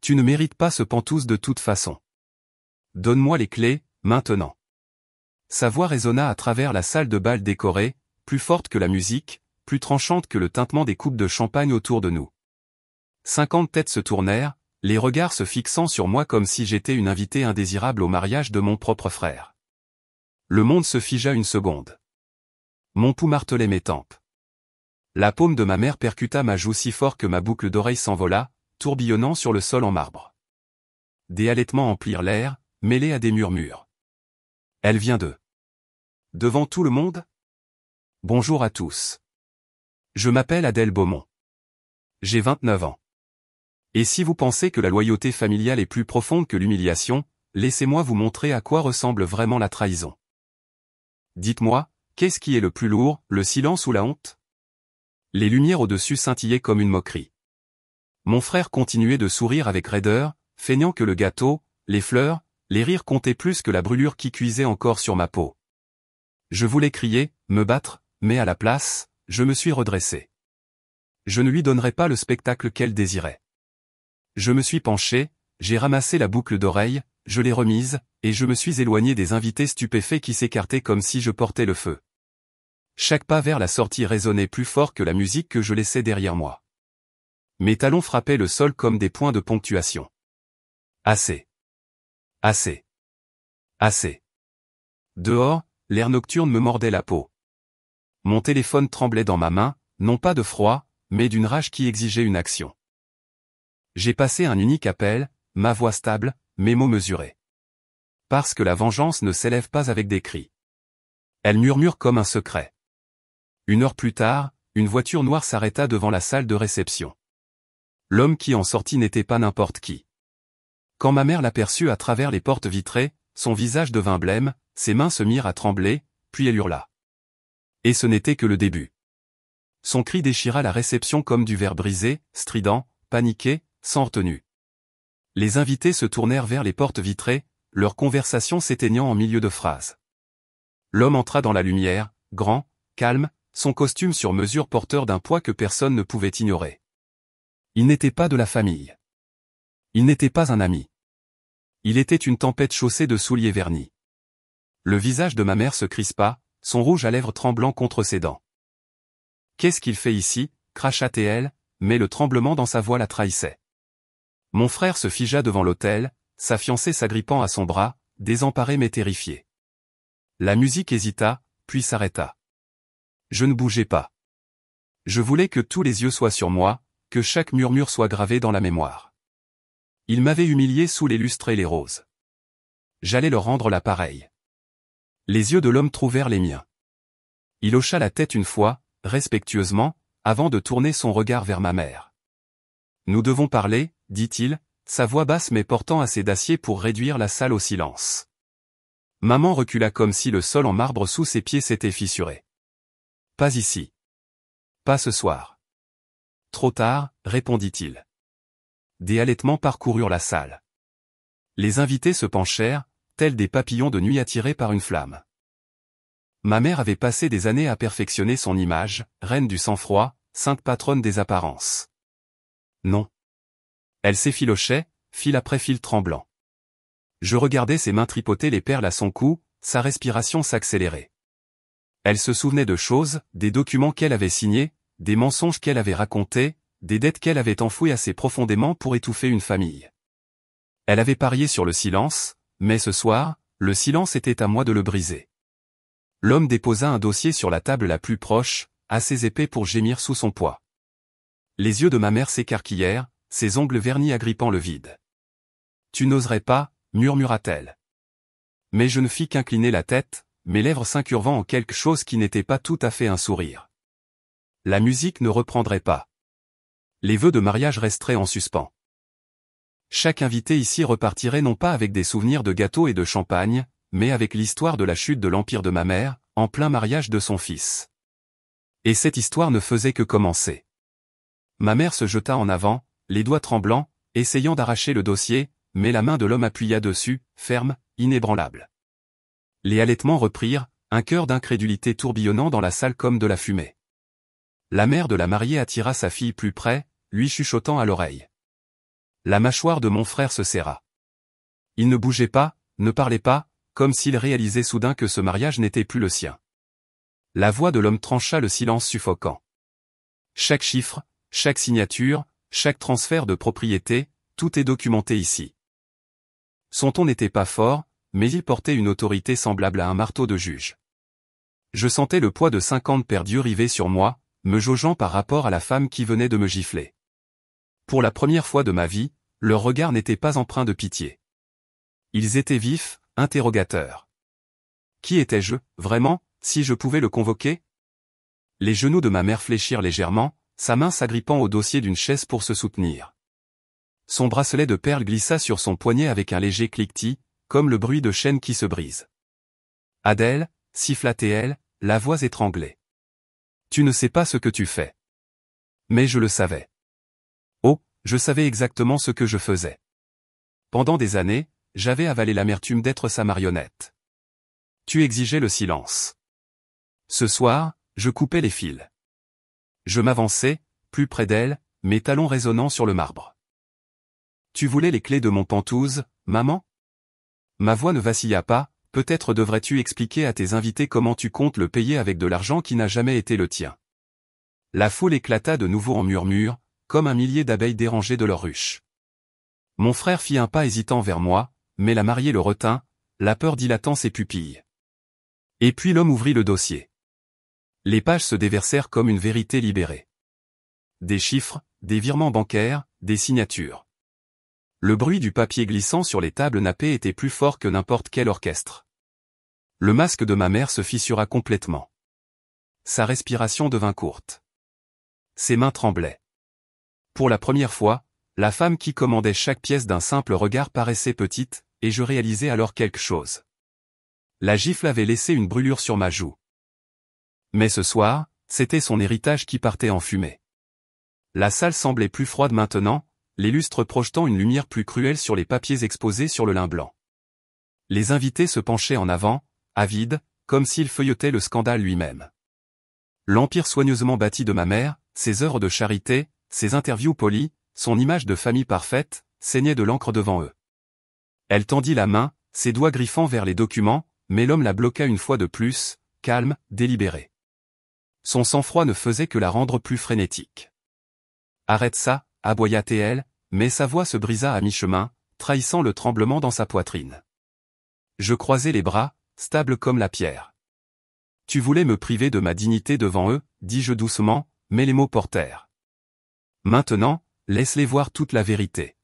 Tu ne mérites pas ce pantouse de toute façon. Donne-moi les clés, maintenant. Sa voix résonna à travers la salle de bal décorée, plus forte que la musique, plus tranchante que le tintement des coupes de champagne autour de nous. 50 têtes se tournèrent, les regards se fixant sur moi comme si j'étais une invitée indésirable au mariage de mon propre frère. Le monde se figea une seconde. Mon pouls martelait mes tempes. La paume de ma mère percuta ma joue si fort que ma boucle d'oreille s'envola, tourbillonnant sur le sol en marbre. Des halètements emplirent l'air, mêlés à des murmures. Elle vient d'eux. Devant tout le monde? Bonjour à tous. Je m'appelle Adèle Beaumont. J'ai 29 ans. Et si vous pensez que la loyauté familiale est plus profonde que l'humiliation, laissez-moi vous montrer à quoi ressemble vraiment la trahison. Dites-moi, qu'est-ce qui est le plus lourd, le silence ou la honte? Les lumières au-dessus scintillaient comme une moquerie. Mon frère continuait de sourire avec raideur, feignant que le gâteau, les fleurs, les rires comptaient plus que la brûlure qui cuisait encore sur ma peau. Je voulais crier, me battre, mais à la place, je me suis redressé. Je ne lui donnerai pas le spectacle qu'elle désirait. Je me suis penché, j'ai ramassé la boucle d'oreille, je l'ai remise, et je me suis éloigné des invités stupéfaits qui s'écartaient comme si je portais le feu. Chaque pas vers la sortie résonnait plus fort que la musique que je laissais derrière moi. Mes talons frappaient le sol comme des points de ponctuation. Assez. Assez. Assez. Dehors, l'air nocturne me mordait la peau. Mon téléphone tremblait dans ma main, non pas de froid, mais d'une rage qui exigeait une action. J'ai passé un unique appel, ma voix stable, mes mots mesurés. Parce que la vengeance ne s'élève pas avec des cris. Elle murmure comme un secret. 1 heure plus tard, une voiture noire s'arrêta devant la salle de réception. L'homme qui en sortit n'était pas n'importe qui. Quand ma mère l'aperçut à travers les portes vitrées, son visage devint blême, ses mains se mirent à trembler, puis elle hurla. Et ce n'était que le début. Son cri déchira la réception comme du verre brisé, strident, paniqué, sans retenue. Les invités se tournèrent vers les portes vitrées, leur conversation s'éteignant en milieu de phrases. L'homme entra dans la lumière, grand, calme, son costume sur mesure porteur d'un poids que personne ne pouvait ignorer. Il n'était pas de la famille. Il n'était pas un ami. Il était une tempête chaussée de souliers vernis. Le visage de ma mère se crispa, son rouge à lèvres tremblant contre ses dents. « Qu'est-ce qu'il fait ici » cracha-t-elle, mais le tremblement dans sa voix la trahissait. Mon frère se figea devant l'autel, sa fiancée s'agrippant à son bras, désemparée mais terrifiée. La musique hésita, puis s'arrêta. Je ne bougeais pas. Je voulais que tous les yeux soient sur moi, que chaque murmure soit gravé dans la mémoire. Il m'avait humilié sous les lustres et les roses. J'allais leur rendre l'appareil. Les yeux de l'homme trouvèrent les miens. Il hocha la tête une fois, respectueusement, avant de tourner son regard vers ma mère. « Nous devons parler » dit-il, sa voix basse mais portant assez d'acier pour réduire la salle au silence. Maman recula comme si le sol en marbre sous ses pieds s'était fissuré. « Pas ici. Pas ce soir. »« Trop tard » répondit-il. Des halètements parcoururent la salle. Les invités se penchèrent, tels des papillons de nuit attirés par une flamme. Ma mère avait passé des années à perfectionner son image, reine du sang-froid, sainte patronne des apparences. Non. Elle s'effilochait, fil après fil tremblant. Je regardais ses mains tripoter les perles à son cou, sa respiration s'accélérait. Elle se souvenait de choses, des documents qu'elle avait signés, des mensonges qu'elle avait racontés, des dettes qu'elle avait enfouies assez profondément pour étouffer une famille. Elle avait parié sur le silence, mais ce soir, le silence était à moi de le briser. L'homme déposa un dossier sur la table la plus proche, assez épais pour gémir sous son poids. Les yeux de ma mère s'écarquillèrent, ses ongles vernis agrippant le vide. « Tu n'oserais pas » murmura-t-elle. Mais je ne fis qu'incliner la tête, mes lèvres s'incurvant en quelque chose qui n'était pas tout à fait un sourire. La musique ne reprendrait pas. Les vœux de mariage resteraient en suspens. Chaque invité ici repartirait non pas avec des souvenirs de gâteaux et de champagne, mais avec l'histoire de la chute de l'empire de ma mère, en plein mariage de son fils. Et cette histoire ne faisait que commencer. Ma mère se jeta en avant, les doigts tremblants, essayant d'arracher le dossier, mais la main de l'homme appuya dessus, ferme, inébranlable. Les halètements reprirent, un cœur d'incrédulité tourbillonnant dans la salle comme de la fumée. La mère de la mariée attira sa fille plus près, lui chuchotant à l'oreille. La mâchoire de mon frère se serra. Il ne bougeait pas, ne parlait pas, comme s'il réalisait soudain que ce mariage n'était plus le sien. La voix de l'homme trancha le silence suffocant. Chaque chiffre, chaque signature, chaque transfert de propriété, tout est documenté ici. Son ton n'était pas fort, mais il portait une autorité semblable à un marteau de juge. Je sentais le poids de 50 paires d'yeux rivés sur moi, me jaugeant par rapport à la femme qui venait de me gifler. Pour la première fois de ma vie, leur regard n'était pas empreint de pitié. Ils étaient vifs, interrogateurs. Qui étais-je, vraiment, si je pouvais le convoquer? Les genoux de ma mère fléchirent légèrement, sa main s'agrippant au dossier d'une chaise pour se soutenir. Son bracelet de perles glissa sur son poignet avec un léger cliquetis, comme le bruit de chaînes qui se brisent. Adèle, siffla-t-elle, la voix étranglée. Tu ne sais pas ce que tu fais. Mais je le savais. Oh, je savais exactement ce que je faisais. Pendant des années, j'avais avalé l'amertume d'être sa marionnette. Tu exigeais le silence. Ce soir, je coupais les fils. Je m'avançais, plus près d'elle, mes talons résonnant sur le marbre. Tu voulais les clés de mon Penthouse, maman? Ma voix ne vacilla pas, peut-être devrais-tu expliquer à tes invités comment tu comptes le payer avec de l'argent qui n'a jamais été le tien. La foule éclata de nouveau en murmures, comme un millier d'abeilles dérangées de leur ruche. Mon frère fit un pas hésitant vers moi, mais la mariée le retint, la peur dilatant ses pupilles. Et puis l'homme ouvrit le dossier. Les pages se déversèrent comme une vérité libérée. Des chiffres, des virements bancaires, des signatures. Le bruit du papier glissant sur les tables nappées était plus fort que n'importe quel orchestre. Le masque de ma mère se fissura complètement. Sa respiration devint courte. Ses mains tremblaient. Pour la première fois, la femme qui commandait chaque pièce d'un simple regard paraissait petite, et je réalisais alors quelque chose. La gifle avait laissé une brûlure sur ma joue. Mais ce soir, c'était son héritage qui partait en fumée. La salle semblait plus froide maintenant, les lustres projetant une lumière plus cruelle sur les papiers exposés sur le lin blanc. Les invités se penchaient en avant, avides, comme s'ils feuilletaient le scandale lui-même. L'empire soigneusement bâti de ma mère, ses œuvres de charité, ses interviews polies, son image de famille parfaite, saignait de l'encre devant eux. Elle tendit la main, ses doigts griffant vers les documents, mais l'homme la bloqua une fois de plus, calme, délibéré. Son sang-froid ne faisait que la rendre plus frénétique. « Arrête ça !» aboya-t-elle, mais sa voix se brisa à mi-chemin, trahissant le tremblement dans sa poitrine. Je croisai les bras, stable comme la pierre. « Tu voulais me priver de ma dignité devant eux, dis-je doucement, mais les mots portèrent. Maintenant, laisse-les voir toute la vérité.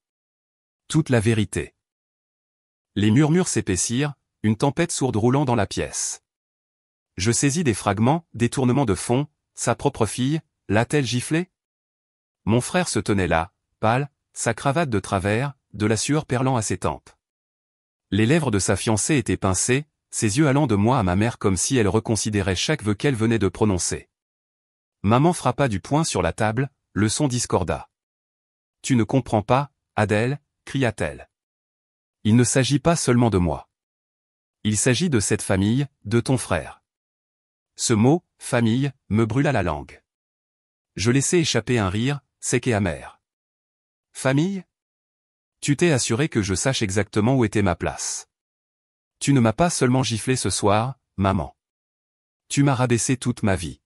Toute la vérité. » Les murmures s'épaissirent, une tempête sourde roulant dans la pièce. Je saisis des fragments, des tournements de fond, sa propre fille, l'a-t-elle giflé? Mon frère se tenait là, pâle, sa cravate de travers, de la sueur perlant à ses tempes. Les lèvres de sa fiancée étaient pincées, ses yeux allant de moi à ma mère comme si elle reconsidérait chaque vœu qu'elle venait de prononcer. Maman frappa du poing sur la table, le son discorda. « Tu ne comprends pas, Adèle » cria-t-elle. « Il ne s'agit pas seulement de moi. Il s'agit de cette famille, de ton frère. » Ce mot, famille, me brûla la langue. Je laissai échapper un rire, sec et amer. Famille? Tu t'es assuré que je sache exactement où était ma place. Tu ne m'as pas seulement giflé ce soir, maman. Tu m'as rabaissé toute ma vie.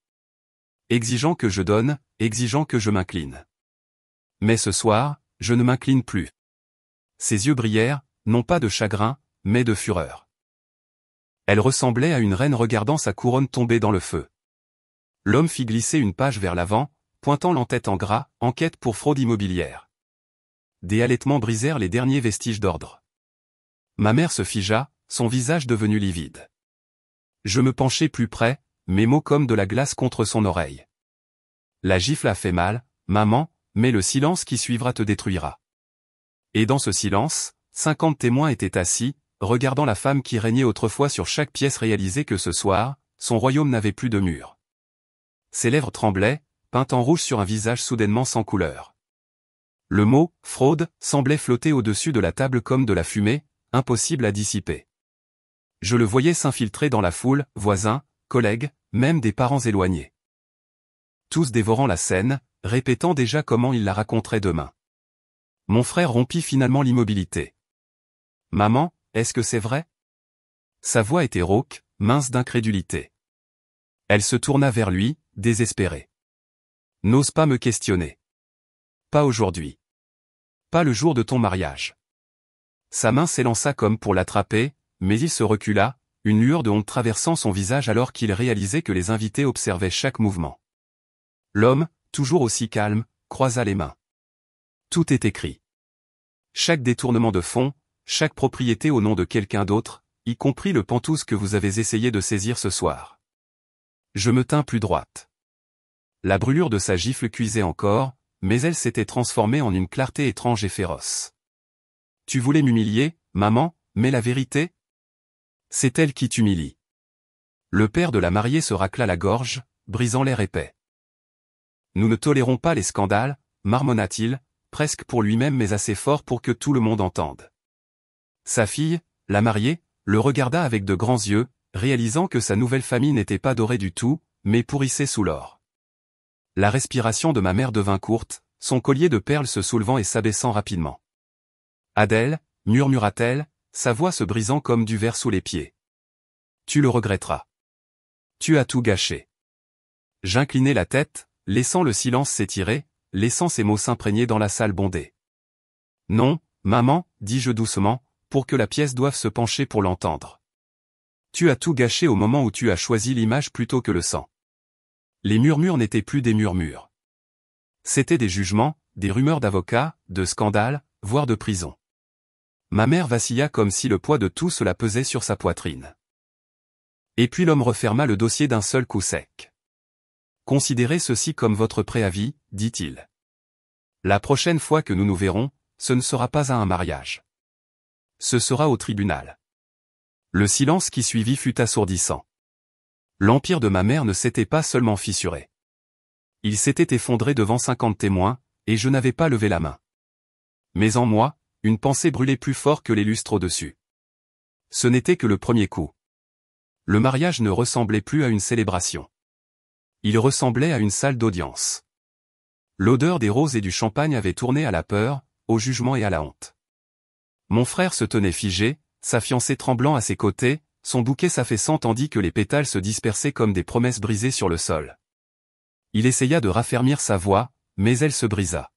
Exigeant que je donne, exigeant que je m'incline. Mais ce soir, je ne m'incline plus. Ses yeux brillèrent, non pas de chagrin, mais de fureur. Elle ressemblait à une reine regardant sa couronne tomber dans le feu. L'homme fit glisser une page vers l'avant, pointant l'entête en gras, enquête pour fraude immobilière. Des halètements brisèrent les derniers vestiges d'ordre. Ma mère se figea, son visage devenu livide. Je me penchai plus près, mes mots comme de la glace contre son oreille. La gifle a fait mal, maman, mais le silence qui suivra te détruira. Et dans ce silence, 50 témoins étaient assis, regardant la femme qui régnait autrefois sur chaque pièce réalisée que ce soir, son royaume n'avait plus de mur. Ses lèvres tremblaient, peintes en rouge sur un visage soudainement sans couleur. Le mot « fraude » semblait flotter au-dessus de la table comme de la fumée, impossible à dissiper. Je le voyais s'infiltrer dans la foule, voisins, collègues, même des parents éloignés. Tous dévorant la scène, répétant déjà comment ils la raconteraient demain. Mon frère rompit finalement l'immobilité. Maman, est-ce que c'est vrai? Sa voix était rauque, mince d'incrédulité. Elle se tourna vers lui, désespérée. N'ose pas me questionner. Pas aujourd'hui. Pas le jour de ton mariage. Sa main s'élança comme pour l'attraper, mais il se recula, une lueur de honte traversant son visage alors qu'il réalisait que les invités observaient chaque mouvement. L'homme, toujours aussi calme, croisa les mains. Tout est écrit. Chaque détournement de fonds, chaque propriété au nom de quelqu'un d'autre, y compris le pantouse que vous avez essayé de saisir ce soir. Je me tins plus droite. La brûlure de sa gifle cuisait encore, mais elle s'était transformée en une clarté étrange et féroce. Tu voulais m'humilier, maman, mais la vérité? C'est elle qui t'humilie. Le père de la mariée se racla la gorge, brisant l'air épais. Nous ne tolérons pas les scandales, marmonna-t-il, presque pour lui-même mais assez fort pour que tout le monde entende. Sa fille, la mariée, le regarda avec de grands yeux, réalisant que sa nouvelle famille n'était pas dorée du tout, mais pourrissait sous l'or. La respiration de ma mère devint courte, son collier de perles se soulevant et s'abaissant rapidement. Adèle, murmura-t-elle, sa voix se brisant comme du verre sous les pieds. Tu le regretteras. Tu as tout gâché. J'inclinai la tête, laissant le silence s'étirer, laissant ces mots s'imprégner dans la salle bondée. Non, maman, dis-je doucement, pour que la pièce doive se pencher pour l'entendre. Tu as tout gâché au moment où tu as choisi l'image plutôt que le sang. Les murmures n'étaient plus des murmures. C'étaient des jugements, des rumeurs d'avocats, de scandales, voire de prison. Ma mère vacilla comme si le poids de tout cela pesait sur sa poitrine. Et puis l'homme referma le dossier d'un seul coup sec. Considérez ceci comme votre préavis, dit-il. La prochaine fois que nous nous verrons, ce ne sera pas à un mariage. Ce sera au tribunal. Le silence qui suivit fut assourdissant. L'empire de ma mère ne s'était pas seulement fissuré. Il s'était effondré devant 50 témoins, et je n'avais pas levé la main. Mais en moi, une pensée brûlait plus fort que les lustres au-dessus. Ce n'était que le premier coup. Le mariage ne ressemblait plus à une célébration. Il ressemblait à une salle d'audience. L'odeur des roses et du champagne avait tourné à la peur, au jugement et à la honte. Mon frère se tenait figé, sa fiancée tremblant à ses côtés, son bouquet s'affaissant tandis que les pétales se dispersaient comme des promesses brisées sur le sol. Il essaya de raffermir sa voix, mais elle se brisa.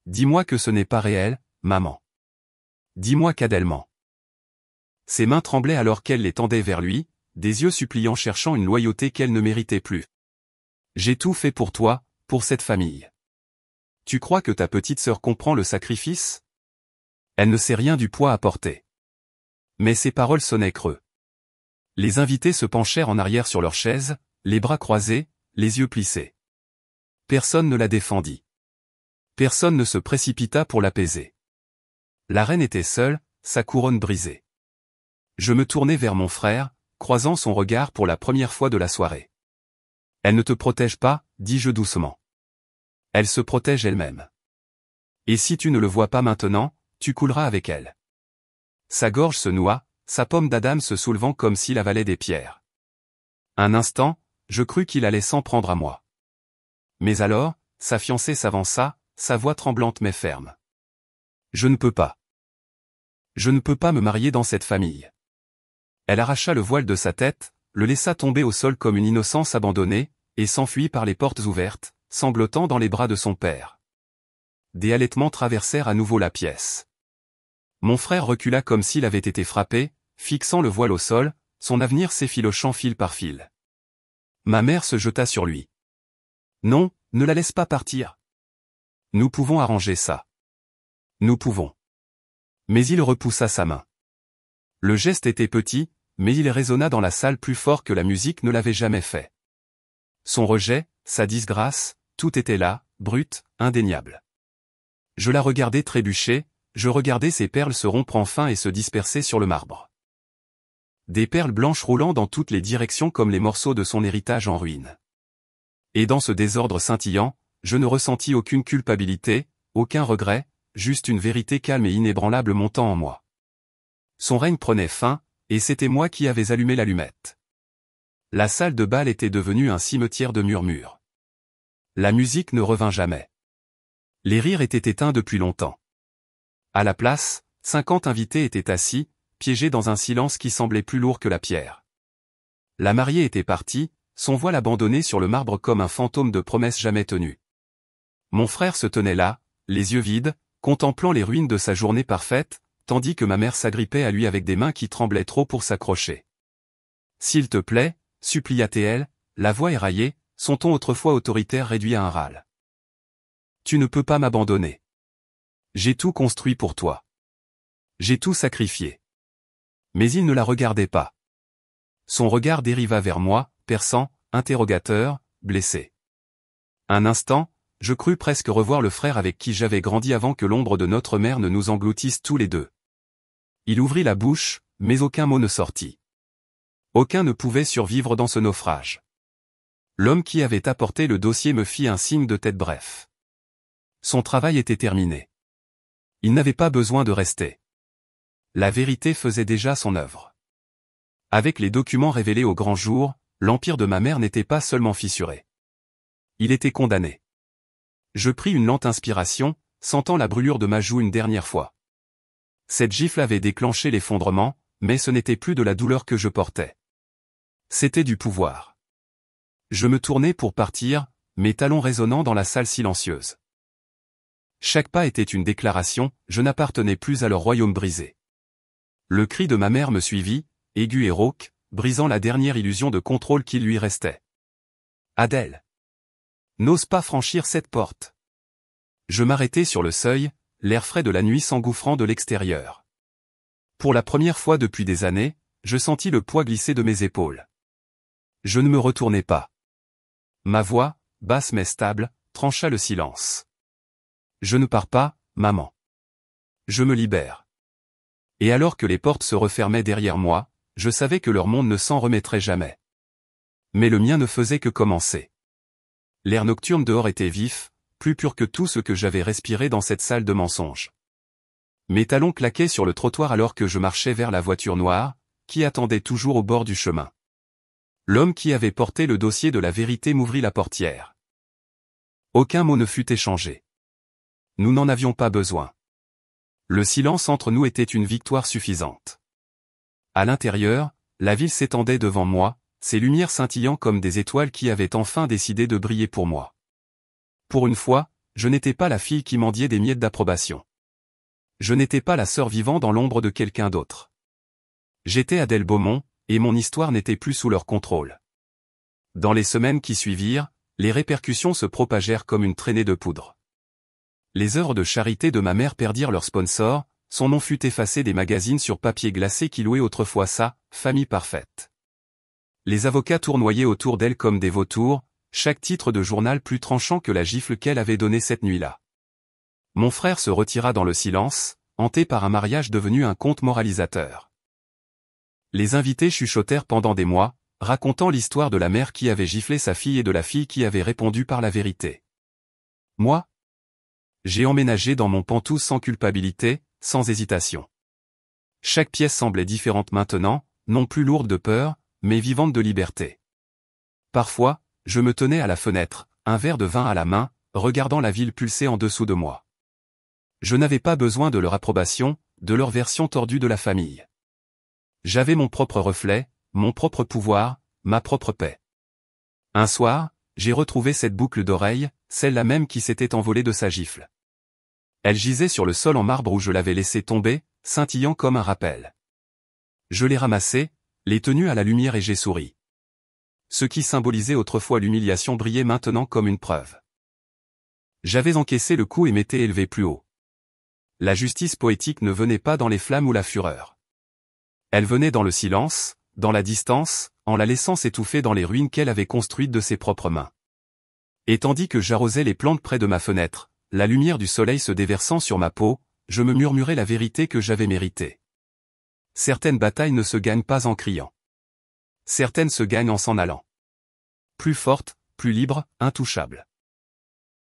Dis-moi que ce n'est pas réel, maman. Dis-moi qu'Adèle ment. Ses mains tremblaient alors qu'elle les tendait vers lui, des yeux suppliants cherchant une loyauté qu'elle ne méritait plus. J'ai tout fait pour toi, pour cette famille. Tu crois que ta petite sœur comprend le sacrifice? Elle ne sait rien du poids à porter. Mais ses paroles sonnaient creux. Les invités se penchèrent en arrière sur leurs chaises, les bras croisés, les yeux plissés. Personne ne la défendit. Personne ne se précipita pour l'apaiser. La reine était seule, sa couronne brisée. Je me tournai vers mon frère, croisant son regard pour la première fois de la soirée. Elle ne te protège pas, dis-je doucement. Elle se protège elle-même. Et si tu ne le vois pas maintenant, tu couleras avec elle. Sa gorge se noua, sa pomme d'Adam se soulevant comme s'il avalait des pierres. Un instant, je crus qu'il allait s'en prendre à moi. Mais alors, sa fiancée s'avança, sa voix tremblante mais ferme. Je ne peux pas. Je ne peux pas me marier dans cette famille. Elle arracha le voile de sa tête, le laissa tomber au sol comme une innocence abandonnée, et s'enfuit par les portes ouvertes, sanglotant dans les bras de son père. Des halètements traversèrent à nouveau la pièce. Mon frère recula comme s'il avait été frappé, fixant le voile au sol, son avenir s'effilochant fil par fil. Ma mère se jeta sur lui. Non, ne la laisse pas partir. Nous pouvons arranger ça. Nous pouvons. Mais il repoussa sa main. Le geste était petit, mais il résonna dans la salle plus fort que la musique ne l'avait jamais fait. Son rejet, sa disgrâce, tout était là, brut, indéniable. Je la regardais trébucher, je regardais ses perles se rompre enfin et se disperser sur le marbre. Des perles blanches roulant dans toutes les directions comme les morceaux de son héritage en ruine. Et dans ce désordre scintillant, je ne ressentis aucune culpabilité, aucun regret, juste une vérité calme et inébranlable montant en moi. Son règne prenait fin, et c'était moi qui avais allumé l'allumette. La salle de bal était devenue un cimetière de murmures. La musique ne revint jamais. Les rires étaient éteints depuis longtemps. À la place, 50 invités étaient assis, piégés dans un silence qui semblait plus lourd que la pierre. La mariée était partie, son voile abandonné sur le marbre comme un fantôme de promesses jamais tenues. Mon frère se tenait là, les yeux vides, contemplant les ruines de sa journée parfaite, tandis que ma mère s'agrippait à lui avec des mains qui tremblaient trop pour s'accrocher. « S'il te plaît » supplia-t-elle, la voix éraillée, son ton autrefois autoritaire réduit à un râle. « Tu ne peux pas m'abandonner. J'ai tout construit pour toi. J'ai tout sacrifié. » Mais il ne la regardait pas. Son regard dériva vers moi, perçant, interrogateur, blessé. Un instant, je crus presque revoir le frère avec qui j'avais grandi avant que l'ombre de notre mère ne nous engloutisse tous les deux. Il ouvrit la bouche, mais aucun mot ne sortit. Aucun ne pouvait survivre dans ce naufrage. L'homme qui avait apporté le dossier me fit un signe de tête bref. Son travail était terminé. Il n'avait pas besoin de rester. La vérité faisait déjà son œuvre. Avec les documents révélés au grand jour, l'empire de ma mère n'était pas seulement fissuré. Il était condamné. Je pris une lente inspiration, sentant la brûlure de ma joue une dernière fois. Cette gifle avait déclenché l'effondrement, mais ce n'était plus de la douleur que je portais. C'était du pouvoir. Je me tournai pour partir, mes talons résonnant dans la salle silencieuse. Chaque pas était une déclaration, je n'appartenais plus à leur royaume brisé. Le cri de ma mère me suivit, aigu et rauque, brisant la dernière illusion de contrôle qui lui restait. Adèle. N'ose pas franchir cette porte. Je m'arrêtai sur le seuil, l'air frais de la nuit s'engouffrant de l'extérieur. Pour la première fois depuis des années, je sentis le poids glisser de mes épaules. Je ne me retournai pas. Ma voix, basse mais stable, trancha le silence. Je ne pars pas, maman. Je me libère. Et alors que les portes se refermaient derrière moi, je savais que leur monde ne s'en remettrait jamais. Mais le mien ne faisait que commencer. L'air nocturne dehors était vif, plus pur que tout ce que j'avais respiré dans cette salle de mensonges. Mes talons claquaient sur le trottoir alors que je marchais vers la voiture noire, qui attendait toujours au bord du chemin. L'homme qui avait porté le dossier de la vérité m'ouvrit la portière. Aucun mot ne fut échangé. Nous n'en avions pas besoin. Le silence entre nous était une victoire suffisante. À l'intérieur, la ville s'étendait devant moi, ses lumières scintillant comme des étoiles qui avaient enfin décidé de briller pour moi. Pour une fois, je n'étais pas la fille qui mendiait des miettes d'approbation. Je n'étais pas la sœur vivant dans l'ombre de quelqu'un d'autre. J'étais Adèle Beaumont, et mon histoire n'était plus sous leur contrôle. Dans les semaines qui suivirent, les répercussions se propagèrent comme une traînée de poudre. Les œuvres de charité de ma mère perdirent leur sponsor, son nom fut effacé des magazines sur papier glacé qui louaient autrefois sa « famille parfaite ». Les avocats tournoyaient autour d'elle comme des vautours, chaque titre de journal plus tranchant que la gifle qu'elle avait donnée cette nuit-là. Mon frère se retira dans le silence, hanté par un mariage devenu un conte moralisateur. Les invités chuchotèrent pendant des mois, racontant l'histoire de la mère qui avait giflé sa fille et de la fille qui avait répondu par la vérité. Moi, j'ai emménagé dans mon pantouse sans culpabilité, sans hésitation. Chaque pièce semblait différente maintenant, non plus lourde de peur, mais vivante de liberté. Parfois, je me tenais à la fenêtre, un verre de vin à la main, regardant la ville pulser en dessous de moi. Je n'avais pas besoin de leur approbation, de leur version tordue de la famille. J'avais mon propre reflet, mon propre pouvoir, ma propre paix. Un soir, j'ai retrouvé cette boucle d'oreille, celle-là même qui s'était envolée de sa gifle. Elle gisait sur le sol en marbre où je l'avais laissée tomber, scintillant comme un rappel. Je l'ai ramassée, l'ai tenue à la lumière et j'ai souri. Ce qui symbolisait autrefois l'humiliation brillait maintenant comme une preuve. J'avais encaissé le coup et m'étais élevé plus haut. La justice poétique ne venait pas dans les flammes ou la fureur. Elle venait dans le silence, dans la distance, en la laissant s'étouffer dans les ruines qu'elle avait construites de ses propres mains. Et tandis que j'arrosais les plantes près de ma fenêtre, la lumière du soleil se déversant sur ma peau, je me murmurais la vérité que j'avais méritée. Certaines batailles ne se gagnent pas en criant. Certaines se gagnent en s'en allant. Plus forte, plus libre, intouchable.